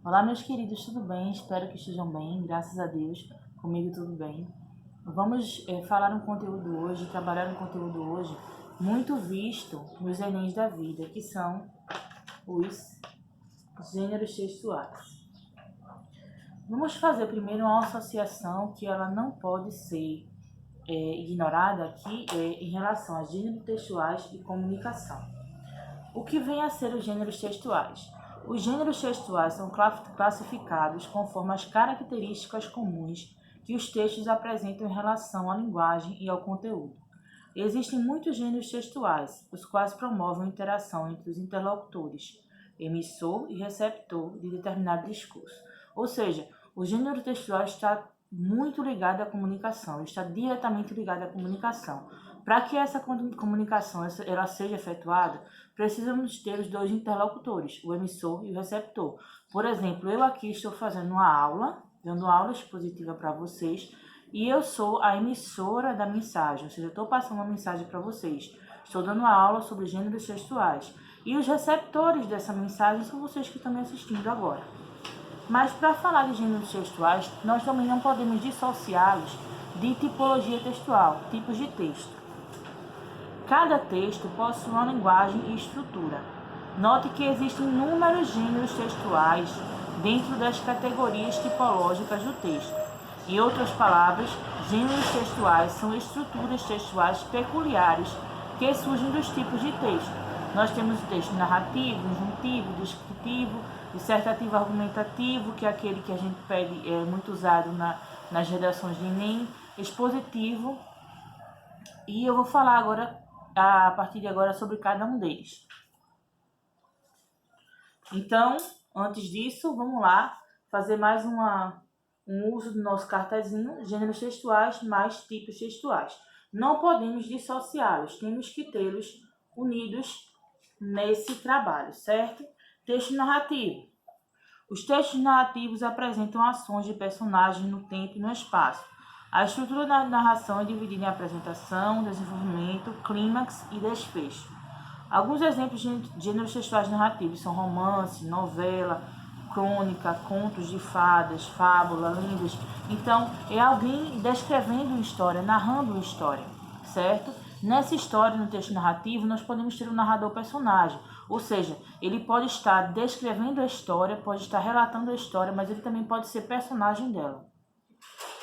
Olá, meus queridos, tudo bem? Espero que estejam bem, graças a Deus, comigo tudo bem. Vamos falar um conteúdo hoje, trabalhar um conteúdo hoje muito visto nos Enems da vida, que são os gêneros textuais. Vamos fazer primeiro uma associação que ela não pode ser ignorada aqui em relação a gêneros textuais e comunicação. O que vem a ser os gêneros textuais? Os gêneros textuais são classificados conforme as características comuns que os textos apresentam em relação à linguagem e ao conteúdo. Existem muitos gêneros textuais, os quais promovem a interação entre os interlocutores, emissor e receptor de determinado discurso. Ou seja, o gênero textual está muito ligado à comunicação, está diretamente ligado à comunicação. Para que essa comunicação ela seja efetuada, precisamos ter os dois interlocutores, o emissor e o receptor. Por exemplo, eu aqui estou fazendo uma aula, dando uma aula expositiva para vocês, e eu sou a emissora da mensagem, ou seja, eu estou passando uma mensagem para vocês. Estou dando uma aula sobre gêneros textuais. E os receptores dessa mensagem são vocês que estão me assistindo agora. Mas para falar de gêneros textuais, nós também não podemos dissociá-los de tipologia textual, tipos de texto. Cada texto possui uma linguagem e estrutura. Note que existem inúmeros gêneros textuais dentro das categorias tipológicas do texto. Em outras palavras, gêneros textuais são estruturas textuais peculiares que surgem dos tipos de texto. Nós temos o texto narrativo, injuntivo, descritivo, dissertativo argumentativo, que é aquele que a gente pede, é muito usado nas redações de Enem, expositivo, e eu vou falar agora, a partir de agora, sobre cada um deles. Então, antes disso, vamos lá fazer mais um uso do nosso cartazinho, gêneros textuais mais tipos textuais. Não podemos dissociá-los, temos que tê-los unidos nesse trabalho, certo? Texto narrativo. Os textos narrativos apresentam ações de personagens no tempo e no espaço. A estrutura da narração é dividida em apresentação, desenvolvimento, clímax e desfecho. Alguns exemplos de gêneros textuais narrativos são romance, novela, crônica, contos de fadas, fábula, lendas. Então, é alguém descrevendo uma história, narrando uma história, certo? Nessa história, no texto narrativo, nós podemos ter um narrador personagem, ou seja, ele pode estar descrevendo a história, pode estar relatando a história, mas ele também pode ser personagem dela.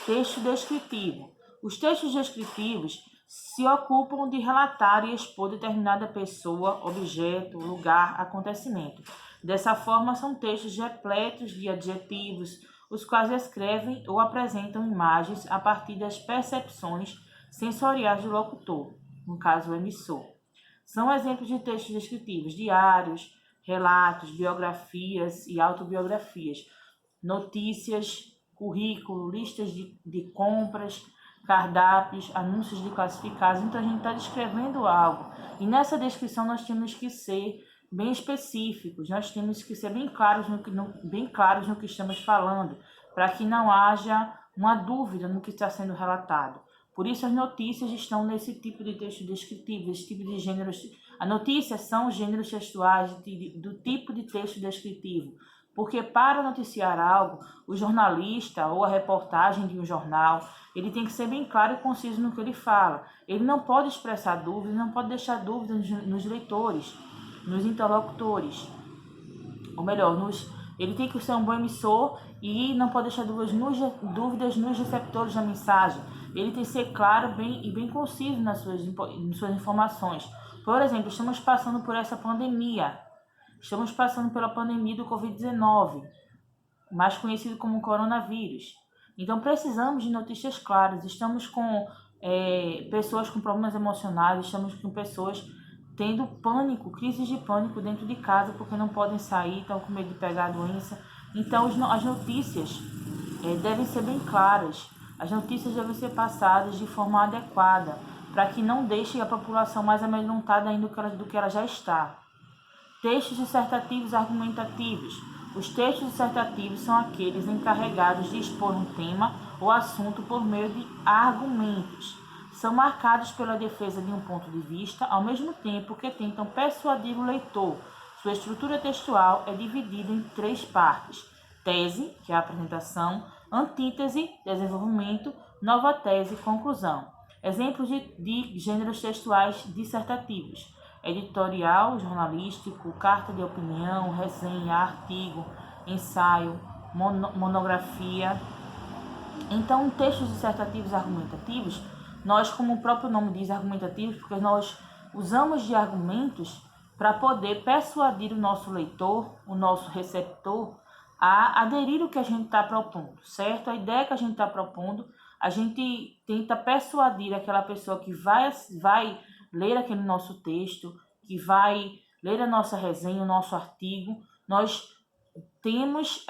Texto descritivo. Os textos descritivos se ocupam de relatar e expor determinada pessoa, objeto, lugar, acontecimento. Dessa forma, são textos repletos de adjetivos, os quais descrevem ou apresentam imagens a partir das percepções sensoriais do locutor, no caso o emissor. São exemplos de textos descritivos: diários, relatos, biografias e autobiografias, notícias, currículo, listas de compras, cardápios, anúncios de classificados. Então a gente está descrevendo algo. E nessa descrição nós temos que ser bem específicos, nós temos que ser bem claros no que estamos falando, para que não haja uma dúvida no que está sendo relatado. Por isso as notícias estão nesse tipo de texto descritivo, esse tipo de gêneros. As notícias são gêneros textuais do tipo de texto descritivo. Porque para noticiar algo, o jornalista ou a reportagem de um jornal, ele tem que ser bem claro e conciso no que ele fala. Ele não pode expressar dúvidas, não pode deixar dúvidas nos leitores, nos interlocutores. Ou melhor, ele tem que ser um bom emissor e não pode deixar dúvidas nos receptores da mensagem. Ele tem que ser claro e bem conciso nas suas informações. Por exemplo, estamos passando por essa pandemia. Estamos passando pela pandemia do Covid-19, mais conhecido como coronavírus. Então, precisamos de notícias claras. Estamos com pessoas com problemas emocionais, estamos com pessoas tendo pânico, crises de pânico dentro de casa, porque não podem sair, estão com medo de pegar a doença. Então, as notícias devem ser bem claras. As notícias devem ser passadas de forma adequada, para que não deixe a população mais amedrontada ainda do que ela já está. Textos dissertativos argumentativos. Os textos dissertativos são aqueles encarregados de expor um tema ou assunto por meio de argumentos. São marcados pela defesa de um ponto de vista, ao mesmo tempo que tentam persuadir o leitor. Sua estrutura textual é dividida em 3 partes: tese, que é a apresentação, antítese, desenvolvimento, nova tese, conclusão. Exemplos de gêneros textuais dissertativos: editorial, jornalístico, carta de opinião, resenha, artigo, ensaio, monografia. Então, textos dissertativos argumentativos, nós, como o próprio nome diz, argumentativos, porque nós usamos de argumentos para poder persuadir o nosso leitor, o nosso receptor, a aderir ao que a gente está propondo, certo? A ideia que a gente está propondo, a gente tenta persuadir aquela pessoa que vai ler aquele nosso texto, que vai ler a nossa resenha, o nosso artigo. Nós temos,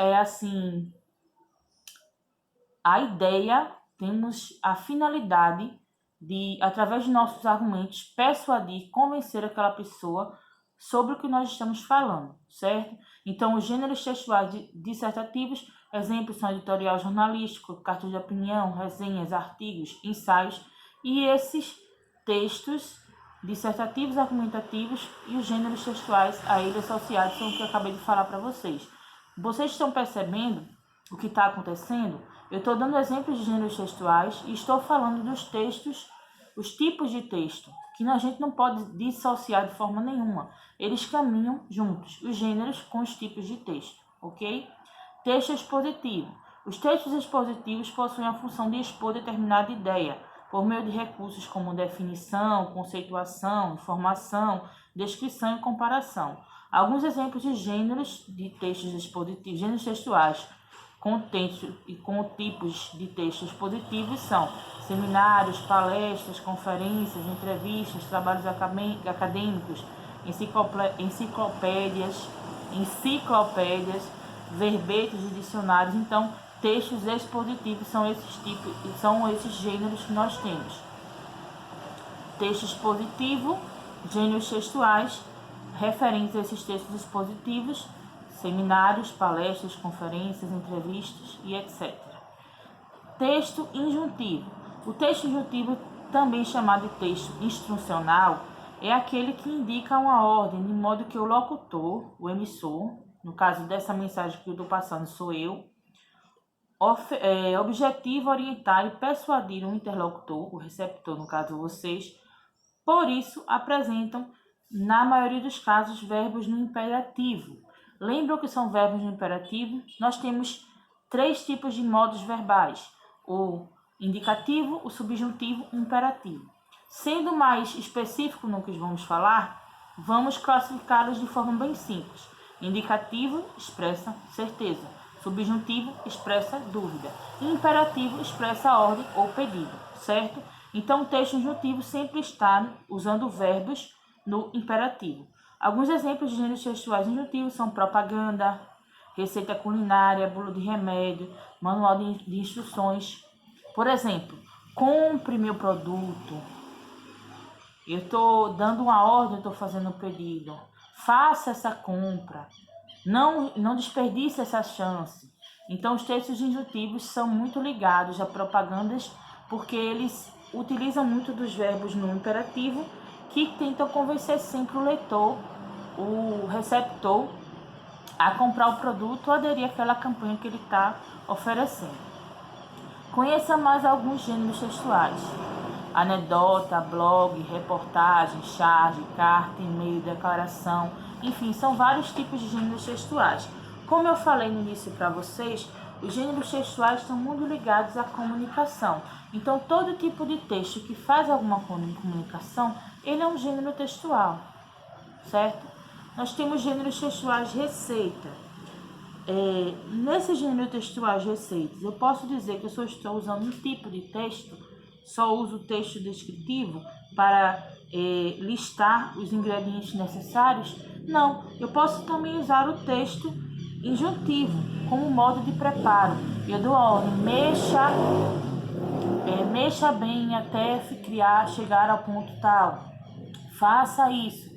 a ideia, temos a finalidade de, através de nossos argumentos, persuadir, convencer aquela pessoa sobre o que nós estamos falando, certo? Então, os gêneros textuais dissertativos, exemplos são editorial jornalístico, carta de opinião, resenhas, artigos, ensaios, e esses textos dissertativos, argumentativos e os gêneros textuais a eles associados são o que eu acabei de falar para vocês. Vocês estão percebendo o que está acontecendo? Eu estou dando exemplos de gêneros textuais e estou falando dos textos, os tipos de texto, que a gente não pode dissociar de forma nenhuma. Eles caminham juntos, os gêneros com os tipos de texto, ok? Texto expositivo. Os textos expositivos possuem a função de expor determinada ideia, por meio de recursos como definição, conceituação, informação, descrição e comparação. Alguns exemplos de gêneros de textos expositivos, gêneros textuais, com texto e com tipos de textos expositivos são seminários, palestras, conferências, entrevistas, trabalhos acadêmicos, enciclopédias, verbetes e dicionários. Então, textos expositivos são esses gêneros que nós temos. Texto expositivo, gêneros textuais referentes a esses textos expositivos, seminários, palestras, conferências, entrevistas e etc. Texto injuntivo. O texto injuntivo, também chamado de texto instrucional, é aquele que indica uma ordem, de modo que o locutor, o emissor, no caso dessa mensagem que eu estou passando sou eu, objetiva, orientar e persuadir um interlocutor, o receptor, no caso vocês. Por isso, apresentam, na maioria dos casos, verbos no imperativo. Lembram que são verbos no imperativo? Nós temos 3 tipos de modos verbais: o indicativo, o subjuntivo e o imperativo. Sendo mais específico no que vamos falar, vamos classificá-los de forma bem simples. Indicativo expressa certeza, subjuntivo expressa dúvida e imperativo expressa ordem ou pedido, certo? Então, o texto injuntivo sempre está usando verbos no imperativo. Alguns exemplos de gêneros textuais injuntivos são propaganda, receita culinária, bula de remédio, manual de instruções. Por exemplo, compre meu produto. Eu estou dando uma ordem, estou fazendo um pedido. Faça essa compra. Não desperdice essa chance. Então, os textos injuntivos são muito ligados a propagandas porque eles utilizam muito dos verbos no imperativo que tentam convencer sempre o leitor, o receptor, a comprar o produto ou aderir àquela campanha que ele está oferecendo. Conheça mais alguns gêneros textuais: anedota, blog, reportagem, charge, carta, e-mail, declaração, enfim, são vários tipos de gêneros textuais. Como eu falei no início para vocês, os gêneros textuais estão muito ligados à comunicação. Então, todo tipo de texto que faz alguma comunicação, ele é um gênero textual, certo? Nós temos gêneros textuais receita. Nesse gênero textuais receitas, eu posso dizer que eu só estou usando um tipo de texto, só uso o texto descritivo para listar os ingredientes necessários? Não, eu posso também usar o texto injuntivo como modo de preparo. Eu dou a ordem: mexa bem até chegar ao ponto tal. Faça isso.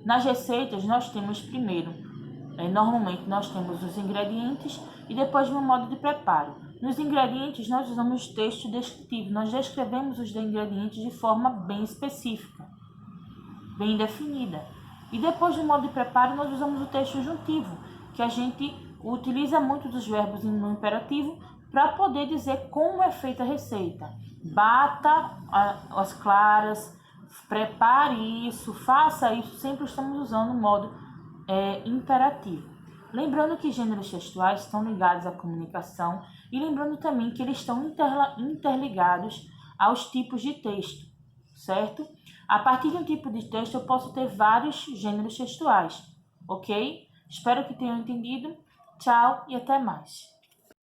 Nas receitas nós temos primeiro, normalmente nós temos os ingredientes e depois um modo de preparo. Nos ingredientes nós usamos texto descritivo, nós descrevemos os ingredientes de forma bem específica, bem definida. E depois do modo de preparo nós usamos o texto injuntivo, que a gente utiliza muito dos verbos no imperativo para poder dizer como é feita a receita. Bata as claras, prepare isso, faça isso, sempre estamos usando o modo imperativo. Lembrando que gêneros textuais estão ligados à comunicação e lembrando também que eles estão interligados aos tipos de texto, certo? A partir de um tipo de texto eu posso ter vários gêneros textuais, ok? Espero que tenham entendido. Tchau e até mais.